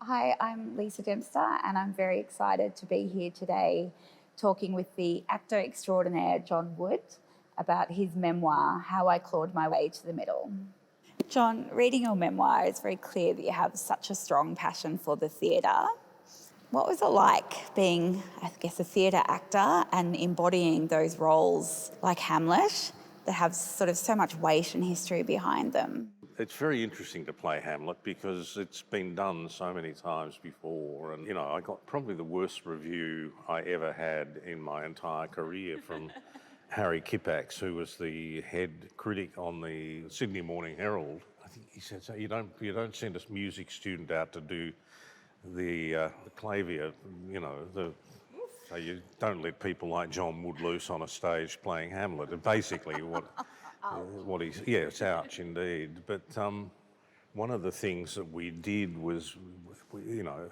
Hi, I'm Lisa Dempster, and I'm very excited to be here today talking with the actor extraordinaire John Wood about his memoir, How I Clawed My Way to the Middle. John, reading your memoir, it's very clear that you have such a strong passion for the theatre. What was it like being, I guess, a theatre actor and embodying those roles like Hamlet that have sort of so much weight and history behind them? It's very interesting to play Hamlet because it's been done so many times before. And, I got probably the worst review I ever had in my entire career from Harry Kippax, who was the head critic on the Sydney Morning Herald. I think he said, so you don't send a music student out to do the clavier, so you don't let people like John Wood loose on a stage playing Hamlet. And basically what he's, it's ouch indeed. But one of the things that we did was,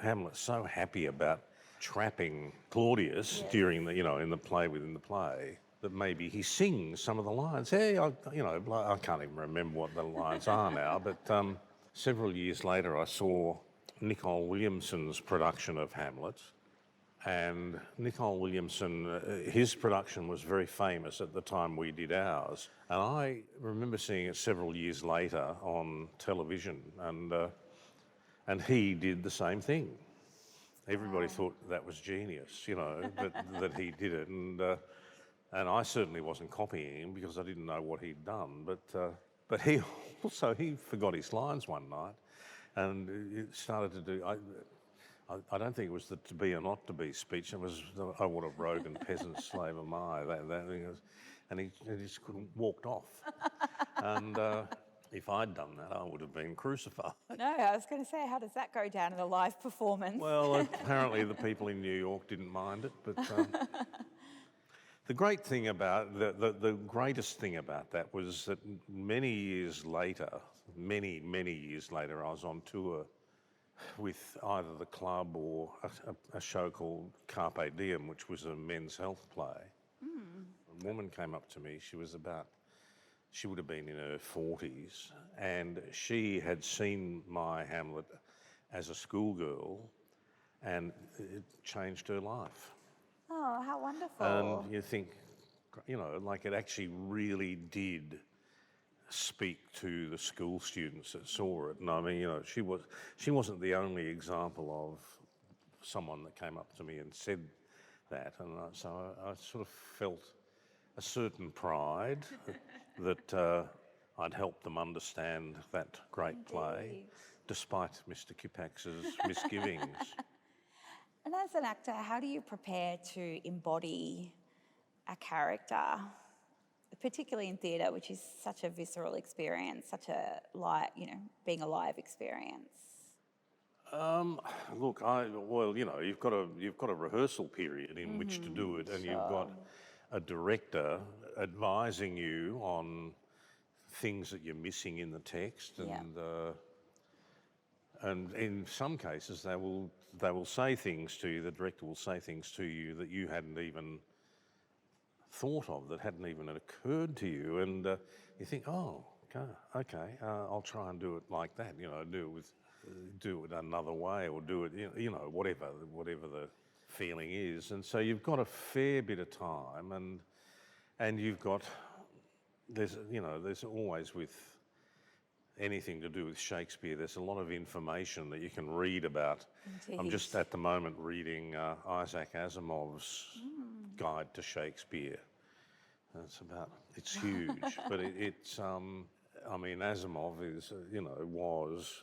Hamlet's so happy about trapping Claudius during the, in the play within the play, that maybe he sings some of the lines. Hey, I can't even remember what the lines are now, but several years later I saw Nicole Williamson's production of Hamlet. And Nicole Williamson, his production was very famous at the time we did ours. And I remember seeing it several years later on television, and he did the same thing. Everybody thought that was genius, that he did it. And I certainly wasn't copying him because I didn't know what he'd done. But he forgot his lines one night, and it started to do. I don't think it was the to be or not to be speech. It was, oh, what a rogue and peasant slave am I. And he just walked off. And if I'd done that, I would have been crucified. No, I was going to say, how does that go down in a live performance? Well, apparently the people in New York didn't mind it, but the great thing about the greatest thing about that was that many years later, many years later, I was on tour with either the club or a show called Carpe Diem, which was a men's health play. A woman came up to me, she would have been in her 40s, and she had seen my Hamlet as a schoolgirl, and it changed her life. Oh, how wonderful. And you think, like it actually really did speak to the school students that saw it. And I mean, she wasn't the only example of someone that came up to me and said that. And so I sort of felt a certain pride that I'd helped them understand that great play, despite Mr. Kippax's misgivings. And as an actor, how do you prepare to embody a character, particularly in theatre, which is such a visceral experience, such a being a live experience? Look, you've got a rehearsal period in which to do it, and you've got a director advising you on things that you're missing in the text, and in some cases they will say things to you. The director will say things to you that you hadn't even thought of, that hadn't even occurred to you, and you think, oh, okay, I'll try and do it like that. Do it another way, or do it, whatever the feeling is. And so you've got a fair bit of time, and you've got there's always, with anything to do with Shakespeare, there's a lot of information that you can read about. Indeed. I'm just at the moment reading Isaac Asimov's Guide to Shakespeare. It's huge, but it's Asimov is, was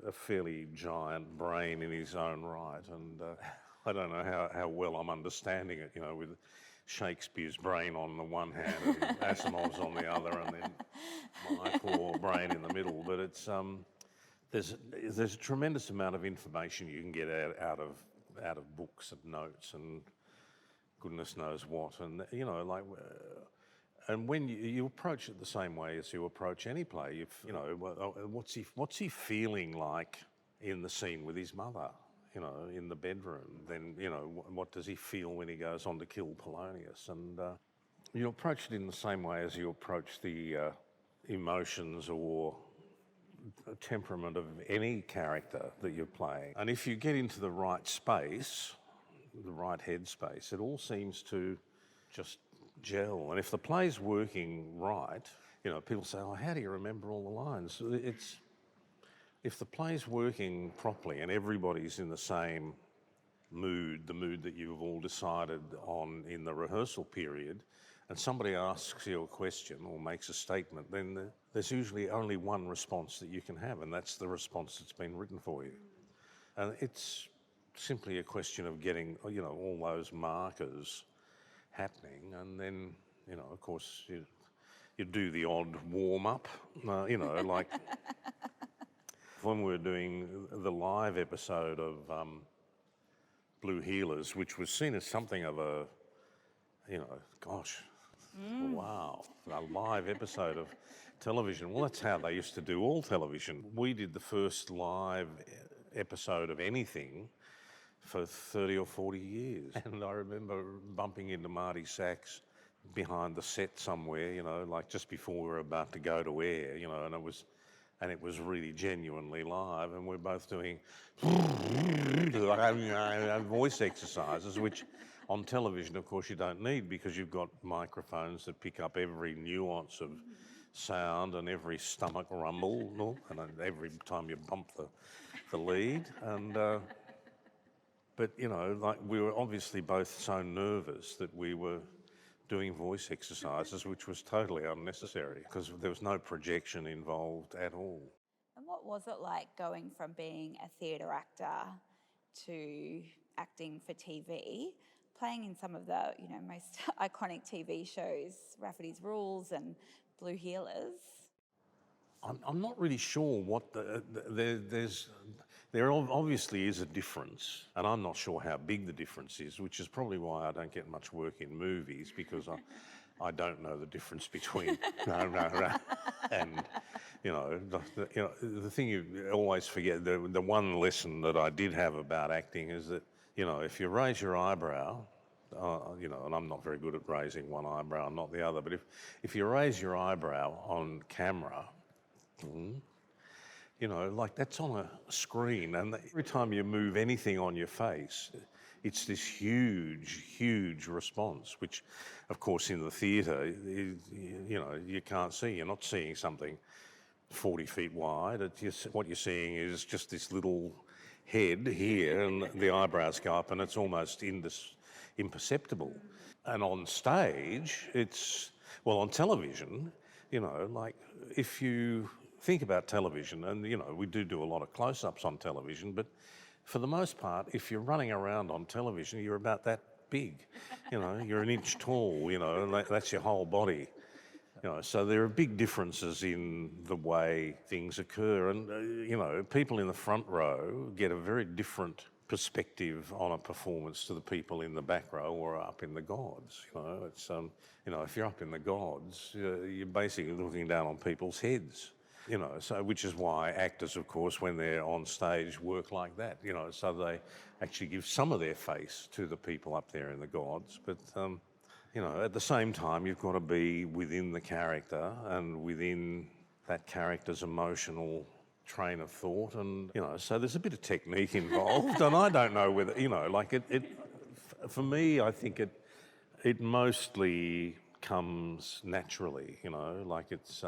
a fairly giant brain in his own right, and I don't know how well I'm understanding it, with Shakespeare's brain on the one hand and Asimov's on the other, and then my poor brain in the middle. But it's there's a tremendous amount of information you can get out of books and notes and goodness knows what, and and when you approach it the same way as you approach any play, what's he feeling like in the scene with his mother, in the bedroom? Then, what does he feel when he goes on to kill Polonius? And you approach it in the same way as you approach the emotions or temperament of any character that you're playing. And if you get into the right space, the right headspace, it all seems to just gel. And if the play's working right, you know, people say, oh, how do you remember all the lines? If the play's working properly and everybody's in the same mood, the mood that you've all decided on in the rehearsal period, and somebody asks you a question or makes a statement, then there's usually only one response that you can have, and that's the response that's been written for you. And it's simply a question of getting, you know, all those markers happening, and then, you know, of course, you do the odd warm-up, you know, like when we were doing the live episode of Blue Healers, which was seen as something of a, you know, gosh, wow, a live episode of television. Well, that's how they used to do all television. We did the first live episode of anything for 30 or 40 years. And I remember bumping into Marty Sachs behind the set somewhere, you know, like just before we were about to go to air, you know, and it was really genuinely live, and we're both doing voice exercises, which on television, of course, you don't need because you've got microphones that pick up every nuance of sound and every stomach rumble, and every time you bump the lead. And but, you know, like we were obviously both so nervous that we were doing voice exercises, which was totally unnecessary because there was no projection involved at all. And what was it like going from being a theatre actor to acting for TV, playing in some of the, you know, most iconic TV shows, Rafferty's Rules and Blue Healers? I'm not really sure what there obviously is a difference, and I'm not sure how big the difference is, which is probably why I don't get much work in movies, because I don't know the difference between and, you know, the thing you always forget, the one lesson that I did have about acting is that, you know, if you raise your eyebrow, you know, and I'm not very good at raising one eyebrow and not the other, but if you raise your eyebrow on camera, you know, like that's on a screen, and every time you move anything on your face, it's this huge, huge response, which, of course, in the theatre, you know, you can't see. You're not seeing something 40 feet wide. What you're seeing is just this little head here, and the eyebrows go up, and it's almost imperceptible. And on stage, on television, you know, like if you think about television, and, you know, we do a lot of close-ups on television, but for the most part, if you're running around on television, you're about that big. You know, you're an inch tall, you know, and that's your whole body. You know, so there are big differences in the way things occur, and, you know, people in the front row get a very different perspective on a performance to the people in the back row or up in the gods. You know, it's you know, if you're up in the gods, you're basically looking down on people's heads. You know, so which is why actors, of course, when they're on stage, work like that. You know, so they actually give some of their face to the people up there in the gods. But you know, at the same time, you've got to be within the character and within that character's emotional train of thought, and, you know, so there's a bit of technique involved. And I don't know whether, you know, like for me, I think it mostly comes naturally. You know, like it's.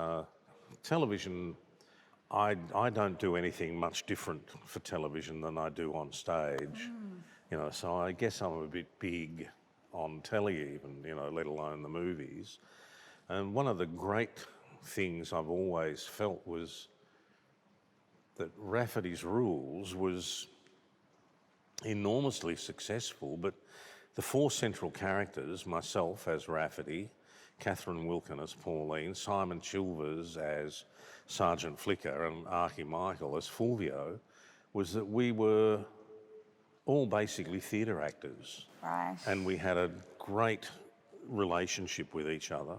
Television, I don't do anything much different for television than I do on stage. You know, so I guess I'm a bit big on telly even, you know, let alone the movies. And one of the great things I've always felt was that Rafferty's Rules was enormously successful, but the four central characters, myself as Rafferty, Catherine Wilkin as Pauline, Simon Chilvers as Sergeant Flicker, and Archie Michael as Fulvio, was that we were all basically theatre actors. Right. And we had a great relationship with each other.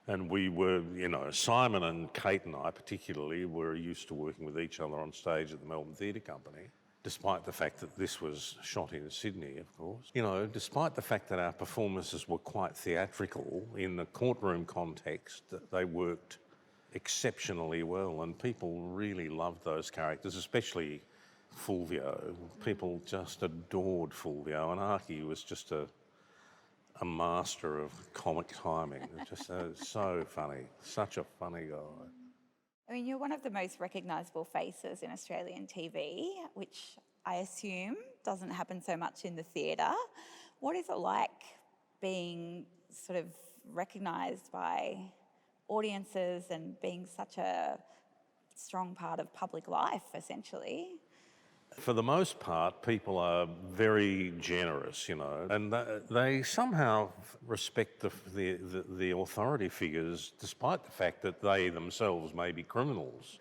And we were, you know, Simon and Kate and I particularly were used to working with each other on stage at the Melbourne Theatre Company, despite the fact that this was shot in Sydney, of course. You know, despite the fact that our performances were quite theatrical in the courtroom context, they worked exceptionally well, and people really loved those characters, especially Fulvio. People just adored Fulvio, and Archie was just a master of comic timing. Just so funny, such a funny guy. I mean, you're one of the most recognisable faces in Australian TV, which I assume doesn't happen so much in the theatre. What is it like being sort of recognised by audiences and being such a strong part of public life, essentially? For the most part, people are very generous, and they somehow respect the authority figures, despite the fact that they themselves may be criminals.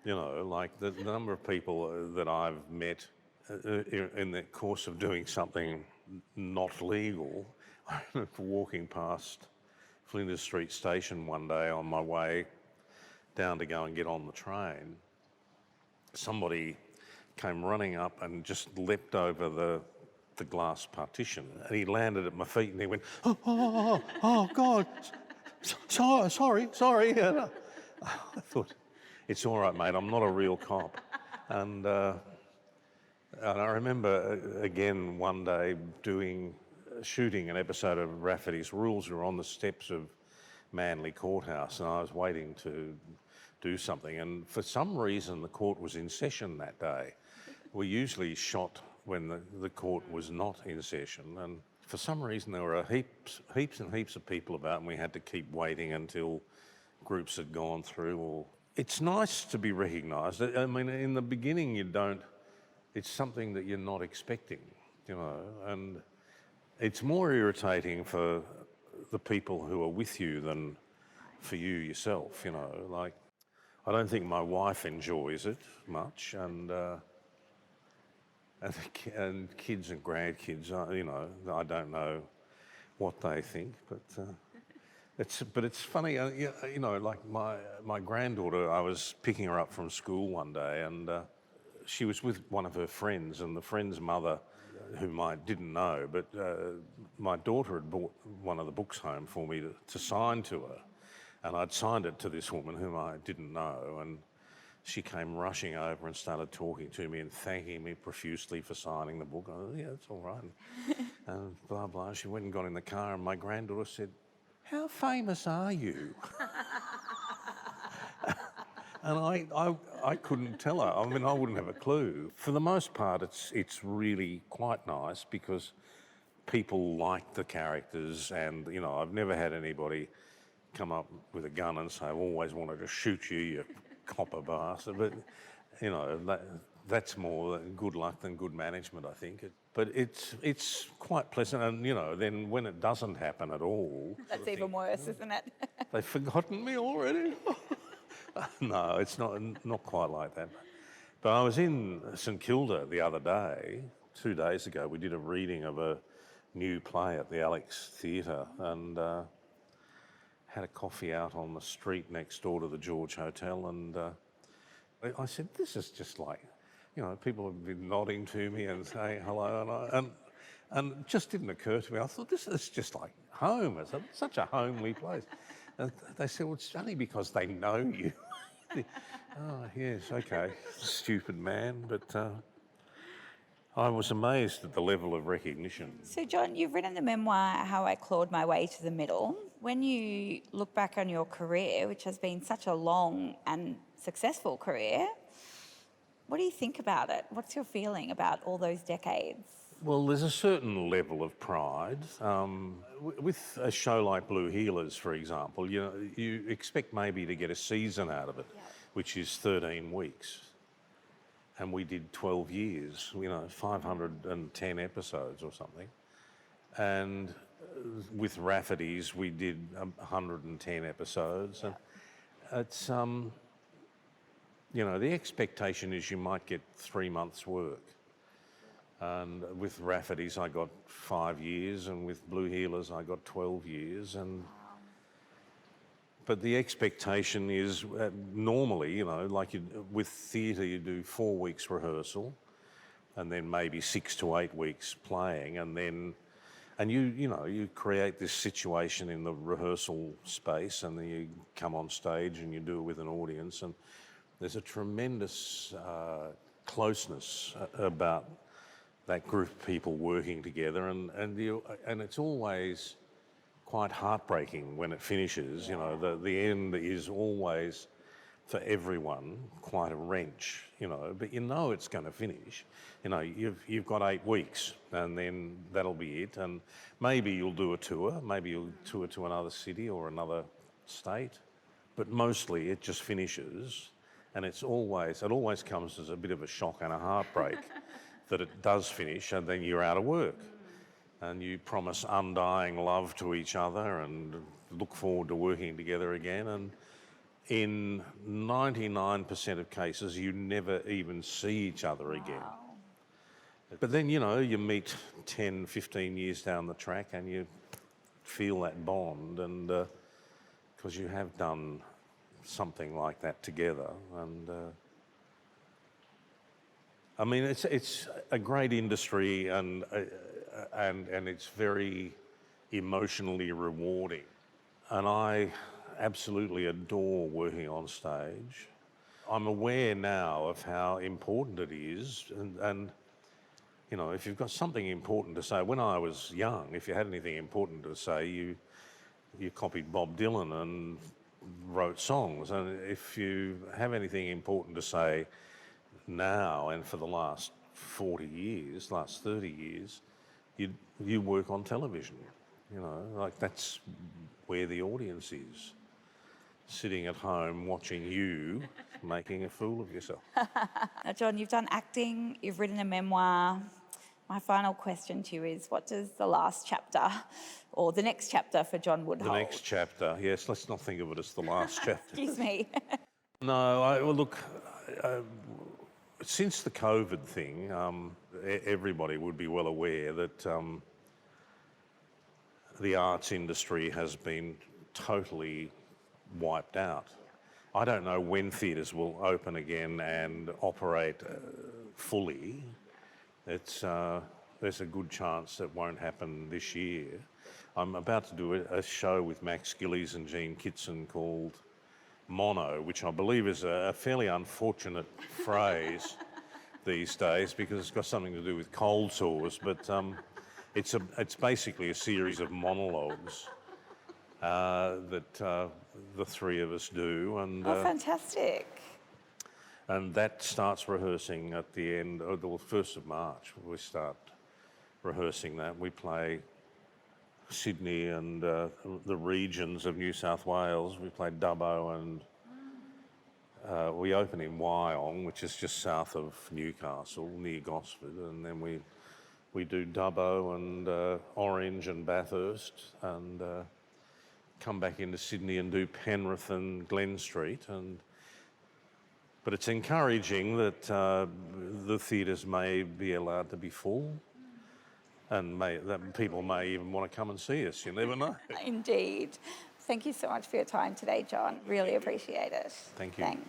Like the number of people that I've met in the course of doing something not legal. I remember walking past Flinders Street Station one day on my way down to go and get on the train. Somebody came running up and just leapt over the glass partition, and he landed at my feet and he went, oh God, sorry. And I thought, it's all right, mate, I'm not a real cop. And I remember again one day shooting an episode of Rafferty's Rules. We were on the steps of Manly Courthouse, and I was waiting to do something, and for some reason the court was in session that day. We usually shot when the court was not in session, and for some reason there were heaps and heaps of people about, and we had to keep waiting until groups had gone through. It's nice to be recognised. I mean, in the beginning it's something that you're not expecting, and it's more irritating for the people who are with you than for you yourself, like, I don't think my wife enjoys it much, and kids and grandkids, I don't know what they think, but it's funny, like my granddaughter, I was picking her up from school one day, and she was with one of her friends, and the friend's mother, whom I didn't know, but my daughter had brought one of the books home for me to sign to her. And I'd signed it to this woman whom I didn't know, and she came rushing over and started talking to me and thanking me profusely for signing the book. I thought, yeah, it's all right. And blah, blah. She went and got in the car, and my granddaughter said, "How famous are you?" And I couldn't tell her. I mean, I wouldn't have a clue. For the most part, it's really quite nice because people like the characters, and, I've never had anybody come up with a gun and say, "I've always wanted to shoot you, you copper bastard." But, that's more good luck than good management, I think. But it's quite pleasant, and, then when it doesn't happen at all... That's even worse, isn't it? They've forgotten me already? No, it's not quite like that. But I was in St Kilda the other day, 2 days ago. We did a reading of a new play at the Alex Theatre, and... had a coffee out on the street next door to the George Hotel, and I said, "This is just like, people have been nodding to me and saying hello," and it just didn't occur to me. I thought, this is just like home. It's such a homely place. And they said, "Well, it's only because they know you." Oh, yes, okay, stupid man, but I was amazed at the level of recognition. So, John, you've written the memoir, How I Clawed My Way to the Middle. When you look back on your career, which has been such a long and successful career, what do you think about it? What's your feeling about all those decades? Well, there's a certain level of pride. With a show like Blue Heelers, for example, you expect maybe to get a season out of it, which is 13 weeks. And we did 12 years, 510 episodes or something. And with Rafferty's, we did 110 episodes. And it's, the expectation is you might get 3 months' work. And with Rafferty's, I got 5 years, and with Blue Heelers, I got 12 years. But the expectation is normally, like with theatre, you do 4 weeks rehearsal, and then maybe 6 to 8 weeks playing, and then And you create this situation in the rehearsal space, and then you come on stage and you do it with an audience, and there's a tremendous closeness about that group of people working together, and it's always quite heartbreaking when it finishes. You know, the end is always, for everyone, quite a wrench. You know, but you know it's going to finish. You know, you've got 8 weeks, and then that'll be it. And maybe you'll do a tour, maybe you'll tour to another city or another state, but mostly it just finishes, and it always comes as a bit of a shock and a heartbreak that it does finish, and then you're out of work, and you promise undying love to each other and look forward to working together again. And in 99% of cases, you never even see each other again. Wow. But then, you know, you meet 10, 15 years down the track and you feel that bond, and because you have done something like that together. And I mean, it's a great industry, and it's very emotionally rewarding. And I absolutely adore working on stage. I'm aware now of how important it is, and you know, if you've got something important to say. When I was young, if you had anything important to say, you copied Bob Dylan and wrote songs. And if you have anything important to say now, and for the last 40 years, last 30 years, you work on television. You know, like, that's where the audience is, sitting at home watching you making a fool of yourself. Now, John, you've done acting, you've written a memoir. My final question to you is, what does the last chapter, or the next chapter for John Wood hold? The next chapter, yes, let's not think of it as the last chapter. Excuse me. No, look, since the COVID thing, everybody would be well aware that the arts industry has been totally wiped out. I don't know when theatres will open again and operate fully. There's a good chance that won't happen this year. I'm about to do a show with Max Gillies and Jean Kitson called Mono, which I believe is a fairly unfortunate phrase these days, because it's got something to do with cold sores, but it's basically a series of monologues that the three of us do. And Oh, fantastic. and that starts rehearsing at the end, or the 1st of March. We start rehearsing that. We play Sydney and the regions of New South Wales. We play Dubbo, and we open in Wyong, which is just south of Newcastle, near Gosford, and then we do Dubbo and Orange and Bathurst, and come back into Sydney and do Penrith and Glen Street. But it's encouraging that the theatres may be allowed to be full, and that people may even want to come and see us. You never know. Indeed. Thank you so much for your time today, John. Really appreciate it. Thank you. Thanks.